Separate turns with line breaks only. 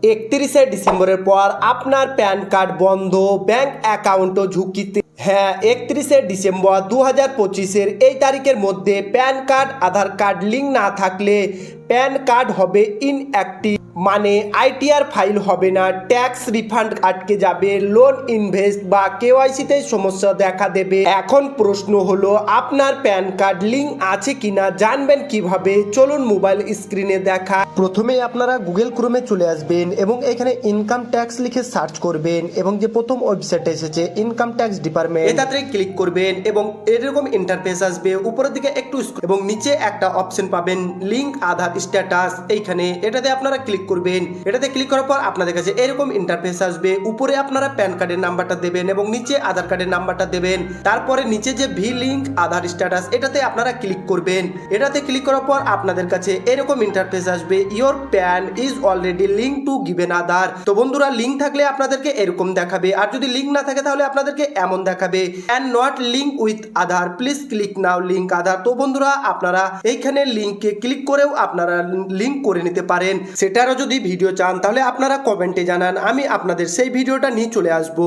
31শে ডিসেম্বরের পর আপনার প্যান কার্ড বন্ধ, ব্যাংক অ্যাকাউন্টও ঝুঁকিতে। হ্যাঁ, 31শে ডিসেম্বর 2025-এর এই তারিখের মধ্যে প্যান কার্ড আধার কার্ড লিঙ্ক না থাকলে প্যান কার্ড হবে ইনঅ্যাক্টিভ, মানে আইটিআর ফাইল হবে না, ট্যাক্স রিফান্ড আটকে যাবে, লোন ইনভেস্ট বা কেওয়াইসিতে সমস্যা দেখা দেবে। এখন প্রশ্ন হলো আপনার প্যান কার্ড লিঙ্ক আছে কিনা জানবেন কিভাবে? চলুন মোবাইল স্ক্রিনে দেখা। প্রথমে আপনারা গুগল ক্রোমে চলে আসবেন এবং এখানে ইনকাম ট্যাক্স লিখে সার্চ করবেন এবং যে প্রথম ওয়েবসাইটে এসেছে ইনকাম ট্যাক্স ডিপার্টমেন্ট, এটাতে ক্লিক করবেন এবং এরকম ইন্টারফেস আসবে। উপরের দিকে একটু এবং নিচে একটা অপশন পাবেন লিঙ্ক আধার স্ট্যাটাস, এইখানে এটাতে আপনারা ক্লিক করবেন। এটাতে ক্লিক করার পর আপনাদের কাছে এরকম ইন্টারফেস আসবে। উপরে আপনারা প্যান কার্ডের নাম্বারটা দেবেন এবং নিচে আধার কার্ডের নাম্বারটা দেবেন। তারপরে নিচে যে ভি লিঙ্ক আধার স্ট্যাটাস এটাতে আপনারা ক্লিক করবেন। এটাতে ক্লিক করার পর আপনাদের কাছে এরকম ইন্টারফেস আসবে, your PAN is already link to given Aadhaar. তো বন্ধুরা, লিঙ্ক থাকলে আপনাদেরকে এরকম দেখাবে, আর যদি লিঙ্ক না থাকে তাহলে আপনাদেরকে এমন দেখাবে, and not link with Aadhaar, please click now link Aadhaar. তো বন্ধুরা, আপনারা এইখানে লিঙ্কে ক্লিক করেও আপনারা লিঙ্ক করে নিতে পারেন। সেটারও যদি ভিডিও চান তাহলে আপনারা কমেন্টে জানান, আমি আপনাদের সেই ভিডিওটা নিয়ে চলে আসবো।